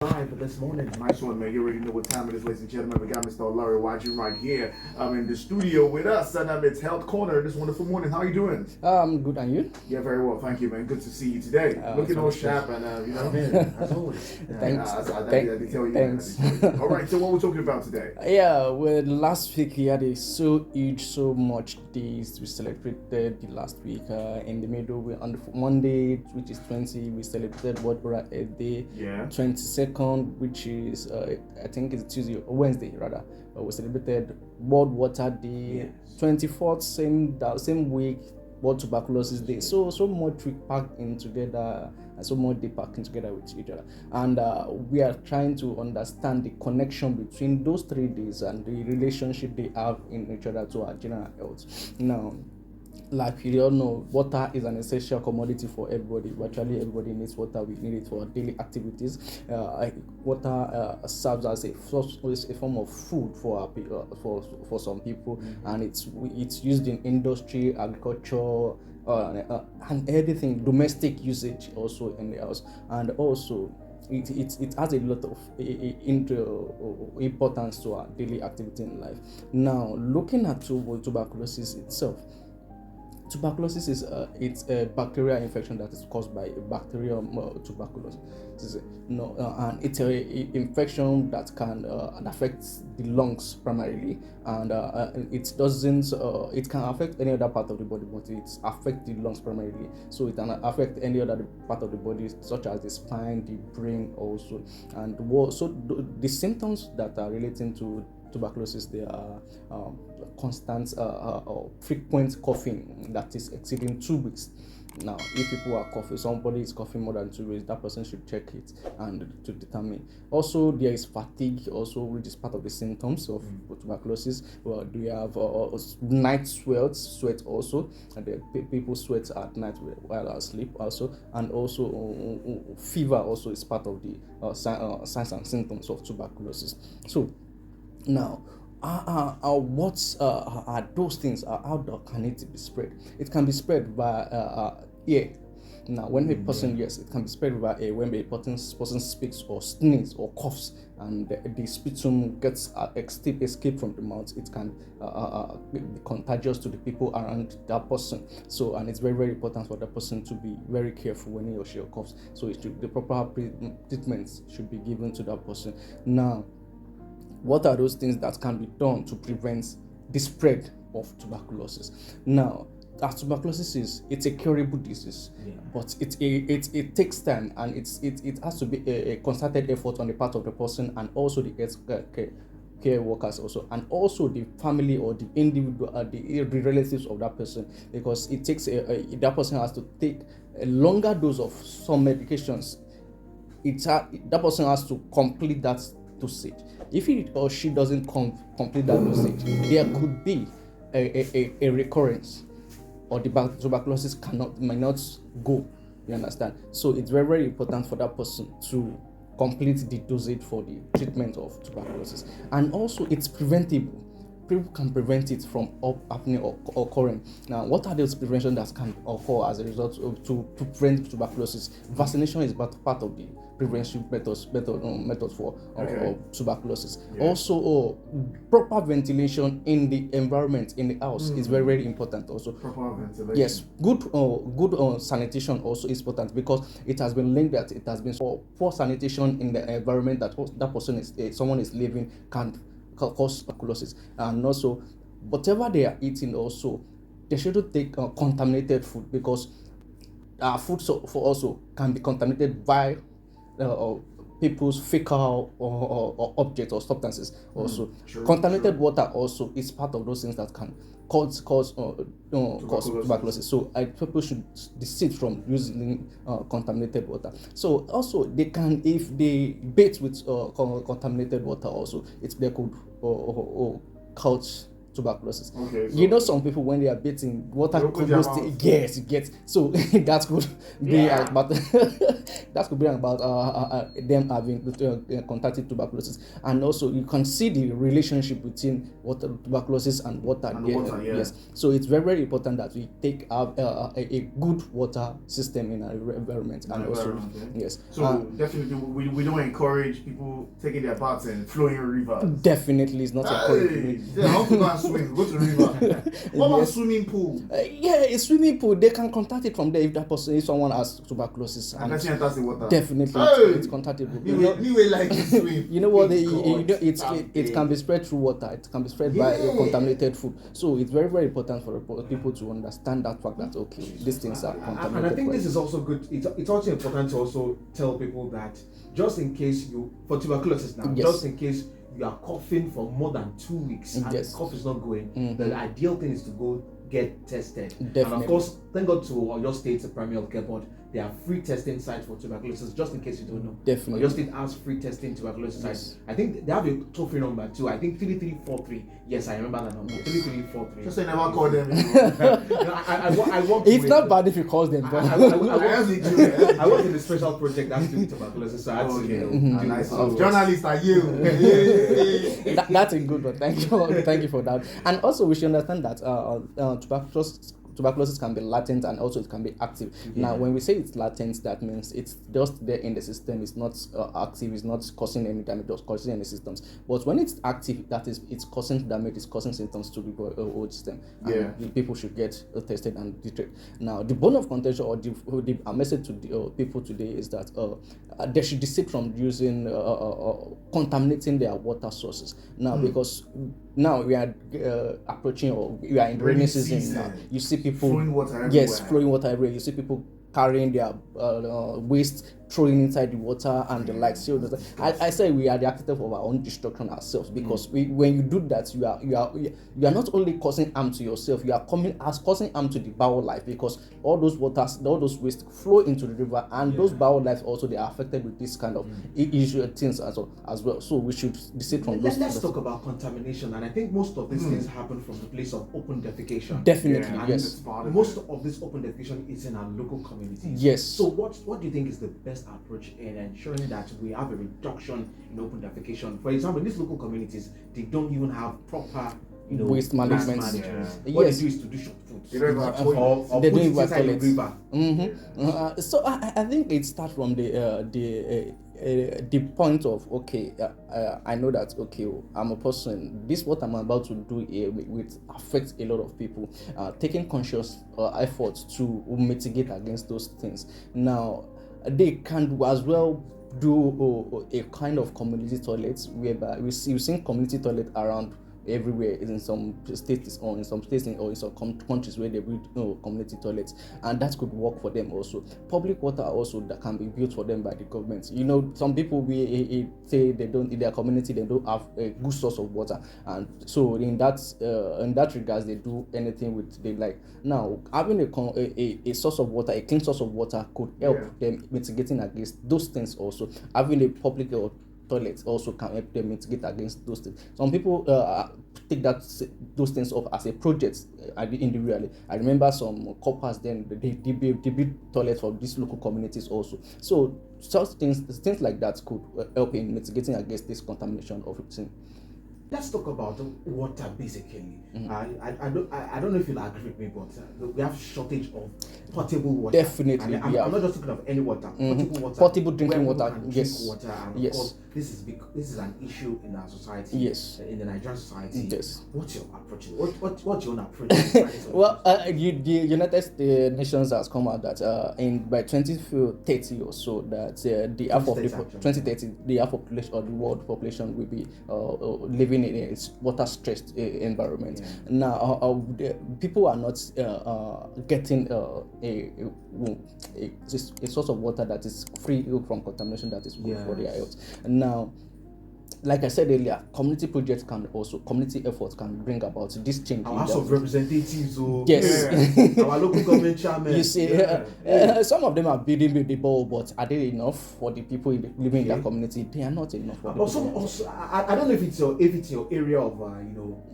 Live this morning. Nice one, man. You already know what time it is, ladies and gentlemen. We got Mr. Olanrewaju right here in the studio with us. And it's Health Corner this wonderful morning. How are you doing? Good, and you? Yeah, very well. Thank you, man. Good to see you today. Looking all sharp and, as always. Thanks. I did tell you, Thanks. All right, so what we're talking about today? Yeah, well, last week we had so much days we celebrated the last week. In the middle, on the Monday, which is 20, we celebrated World Oral Health Day. Yeah. 22nd, which is I think it's Tuesday or Wednesday rather. We celebrated World Water Day. Yes. 24th, same week, World Tuberculosis Day. So much we packed in together, and so much they packing together with each other. And we are trying to understand the connection between those 3 days and the relationship they have in each other to our general health. Now, like you all know, water is an essential commodity for everybody. Virtually everybody needs water. We need it for daily activities. Water serves as a form of food for our for some people, and it's used in industry, agriculture, and everything, domestic usage also in the house, and also it has a lot of importance to our daily activity in life. Now, looking at tuberculosis itself. Tuberculosis is it's a bacterial infection that is caused by a bacterium tuberculosis. And it's a infection that can affect the lungs primarily, and it doesn't. It can affect any other part of the body, but it affects the lungs primarily. So it can affect any other part of the body, such as the spine, the brain, also. And the symptoms that are relating to tuberculosis, they are constant or frequent coughing that is exceeding 2 weeks. Now, if people are coughing, somebody is coughing more than 2 weeks, that person should check it and to determine. Also, there is fatigue, also, which is part of the symptoms of tuberculosis. Well, do you have night sweat also, and the people sweat at night while asleep also, and also fever also is part of the signs and symptoms of tuberculosis. So, now, what are those things? How can it be spread? It can be spread by air. Now, when a person, yes, it can be spread by air. When a person speaks or sneezes or coughs, and the sputum gets escape from the mouth, it can be contagious to the people around that person. So, and it's very, very important for that person to be very careful when he or she coughs. So, the proper treatment should be given to that person. Now, what are those things that can be done to prevent the spread of tuberculosis? Now, as tuberculosis it's a curable disease, but it takes time, and it has to be a concerted effort on the part of the person and also the care workers also, and also the family or the individual, the relatives of that person, because it takes that person has to take a longer dose of some medications. That person has to complete that dosage. If he or she doesn't complete that dosage, there could be a recurrence, or the tuberculosis might not go. You understand? So it's very, very important for that person to complete the dosage for the treatment of tuberculosis. And also, it's preventable. People can prevent it from happening or occurring. Now, what are those prevention that can occur as a result of to prevent tuberculosis? Vaccination is part of the prevention methods for tuberculosis. Yeah. Also, proper ventilation in the environment, in the house, is very, very important. Also, proper ventilation. Yes, good sanitation also is important, because it has been linked that it has been poor sanitation in the environment that someone is living can cause tuberculosis. And also, whatever they are eating, also they shouldn't take contaminated food, because food also can be contaminated by people's fecal or objects or substances also. Contaminated water also is part of those things that can cause tuberculosis. So people should desist from using contaminated water. So also, they can, if they bathe with contaminated water also, they could cause tuberculosis. Okay, so You know, some people when they are bathing, water They open could their go mouth. yes, it gets so that could be Yeah. about that could be about them having contacted tuberculosis, and also you can see the relationship between water tuberculosis and water. And the water, yeah. Yes, so it's very very important that we take a good water system in our environment, and also Environment, okay. yes. So definitely, we don't encourage people taking their baths in flowing rivers. Definitely, it's not Hey, yeah, how to go and swim? Go to the river. What about Yes. swimming pool? Yeah, a swimming pool, they can contact it from there if someone has tuberculosis. And person enters the water. Definitely, Hey! it's contactable. Me way like to swim. You know what? God, It can be spread through water. It can be spread by Yeah. contaminated food. So it's very very important for people to understand that fact that okay, these things are contaminated. And I think by- this is also good. It's also important to also tell people that just in case for tuberculosis now, Yes. just in case you are coughing for more than 2 weeks and Yes. the cough is not going, Mhm. the ideal thing is to go get tested. And Definitely. of course, thank God to your state's primary health care board, there are free testing sites for tuberculosis, just in case you don't know. Definitely. Your state has free testing tuberculosis Yes. sites. I think they have a toll free number too. I think 3343. Yes, I remember that number. Yes. 3343. Just say never call them. I work It's with- not bad if you call them. I, but- I, I, I, I work in a special project that's doing tuberculosis, so I had to, Okay. you know, do Nice. all those. Journalist are you? That's a good one. Thank you for that. And also, we should understand that tuberculosis can be latent and also it can be active. Now, when we say it's latent, that means it's just there in the system. It's not active. It's not causing any damage. It's causing any symptoms. But when it's active, that is, it's causing damage. It's causing symptoms to the whole system. And Yeah. the people should get tested and treated. Now, the bone of contention or the message to the people today is that they should desist from using contaminating their water sources. Now, because now we are approaching or we are in rainy season now. You see people Flowing water everywhere. yes, flowing water everywhere. You see people carrying their waste, throwing inside the water and the like. So I say we are the architect of our own destruction ourselves, because when you do that, you are not only causing harm to yourself, you are causing harm to the biolife, because all those waste flow into the river, and those biolife also, they are affected with this kind of issue things as well. So we should desist from those. Let's talk about contamination, and I think most of these things happen from the place of open defecation. Definitely, Yeah, yes. it's part of Most it. of this open defecation is in our local communities. Yes. So what do you think is the best approach in ensuring that we have a reduction in open defecation? For example, in these local communities, they don't even have proper, Waste management. What Yes. they do is to do short foods. They don't even have toilets. Or They put don't it even have inside the toilets. river. So I think it starts from the point of okay, I know that okay, I'm a person. This what I'm about to do here will affect a lot of people. Taking conscious efforts to mitigate against those things. Now they can as well do a kind of community toilets, whereby we've seen community toilet around everywhere in some states or in some countries where they build community toilets, and that could work for them also. Public water also that can be built for them by the government. Some people say they don't, in their community they don't have a good source of water, and so in that regards they do anything with they like. Now having a source of water, a clean source of water, could help them mitigating against those things also. Having a public toilets also can help them mitigate against those things. Some people take those things up as a project individually. I remember some coppers then they build toilets for these local communities also. So such things like that could help in mitigating against this contamination of things. Let's talk about water basically. I don't know if you'll agree with me, but we have shortage of potable water. Definitely, And I'm not just talking of any water. Potable water. Portable drinking where people water, can yes. Drink water, and Yes. of course, this is an issue in our society. Yes. In the Nigerian society. Yes. What's your approach? What's your own approach? Well, the United Nations has come out that by 2030 or so, that the half of 2030, the half population or the world population will be living in a water stressed environment. Now, people are not getting a source of water that is free from contamination, that is good for their health. Now, like I said earlier, community efforts can bring about this change. Our House of Representatives, yes, our local government chairman. You see, some of them are building the ball, but are they enough for the people living in that community? They are not enough. For But some also, I don't know if it's your area of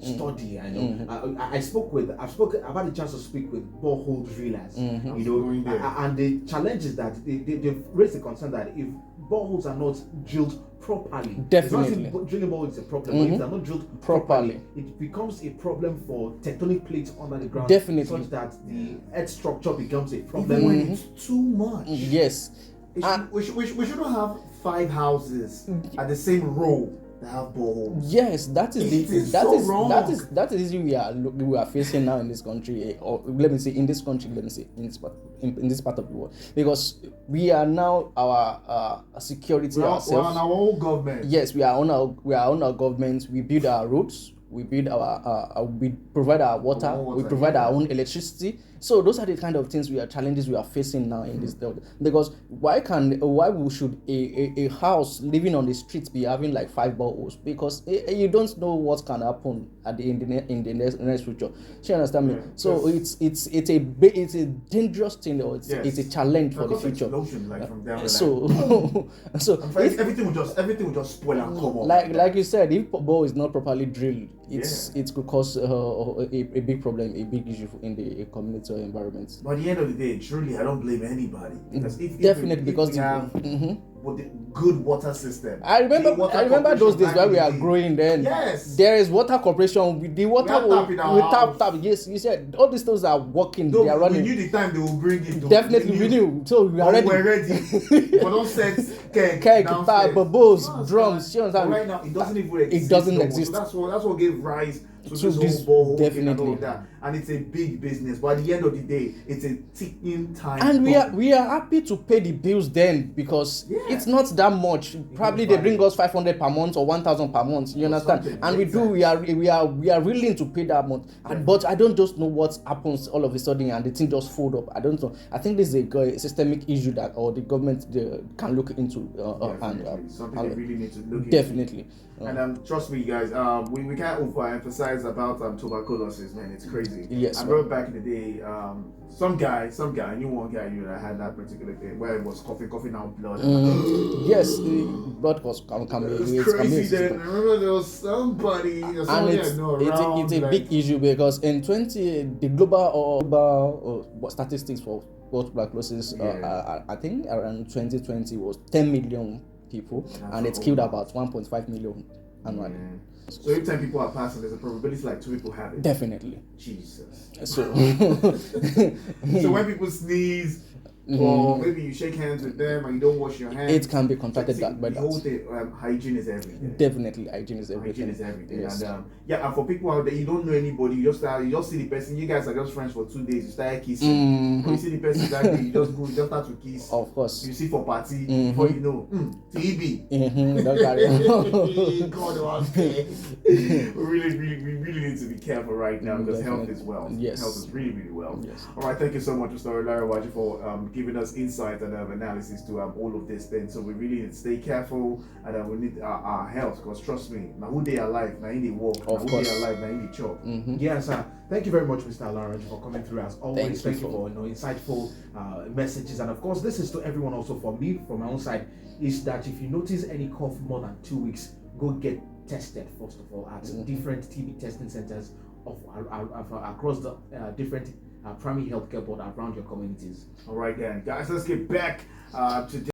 study. I know. I've had a chance to speak with borehole drillers. And the challenge is that they've raised the concern that if boreholes are not drilled properly, definitely drilling boreholes is a problem. But if they're not drilled properly, it becomes a problem for tectonic plates under the ground. Definitely, such that the earth structure becomes a problem. Even when it's too much. Yes, we shouldn't have 5 houses at the same row that have boreholes. Yes, that is wrong. That is the issue we are facing now in this country, or let me say in this part of the world, because we are now our security ourselves. We're on our own government. Yes, we are on our government. We build our roads. We build we provide our water. We provide our own electricity. So those are the kind of challenges we are facing now in this world. Because why should a house living on the streets be having like 5 boreholes? Because you don't know what can happen in the next future. Do you understand me? Yeah. So yes. it's a dangerous thing, or it's a challenge for the future. From down So everything will just spoil and come up. Like you said, if ball is not properly drilled, it could cause a big problem, a big issue in the community or environment. But at the end of the day, truly, I don't blame anybody. Because if we have with the good water system. I remember those days where we are growing then. Yes. There is water corporation with the water we tap. Yes, you said all these things are working. They are running. We knew the time they will bring it. Definitely we knew. So we are ready. We're ready. But don't set keg, bubbles, drums. But right now it doesn't even exist. It doesn't exist. So that's what gave rise to this whole borehole and all that. And it's a big business. But at the end of the day, it's a ticking time. And we are happy to pay the bills then, because it's not that much. Probably they bring us 500 per month or 1,000 per month. You understand? And we are willing to pay that month. But I don't just know what happens all of a sudden and the thing just fold up. I don't know. I think this is a systemic issue that the government can look into. Something they really need to look into. Definitely. And trust me, guys, we can't overemphasize about tuberculosis, man. It's crazy. Yes. I remember back in the day, some guy, I knew one guy that had that particular thing where it was coughing out blood. Yes, the blood was coming. It was crazy then. I remember there was somebody. And it's a big issue, because in the global statistics for tuberculosis, I think around 2020 was 10 million people, and it's killed about 1.5 million annually. So every time people are passing, there's a probability like 2 people have it. Definitely. Jesus. So when people sneeze, or maybe you shake hands with them and you don't wash your hands, it can be contracted by that. The whole thing, hygiene is everything. Definitely, hygiene is everything. Yes. And and for people out there, you don't know anybody, you just see the person. You guys are just friends for 2 days. You start kissing. When you see the person that day, you just start to kiss. Of course. You see for party, before you know, TB. Don't carry on. God, we really need to be careful right now, because health is wealth. Yes. Health is really, really wealth. Yes. All right, thank you so much, Mr. Olanrewaju, for giving us insight and analysis to all of this thing. So we really need to stay careful, and we need our health, because trust me, now who they are alive, now in the walk, now who they are alive, now in the chop. Yes, thank you very much, Mr. Olanrewaju, for coming through as always. Thank you for insightful messages. And of course, this is to everyone also. For me, from my own side, is that if you notice any cough more than 2 weeks, go get tested first of all at different TB testing centers across the different primary healthcare board around your communities. All right, then, guys, let's get back to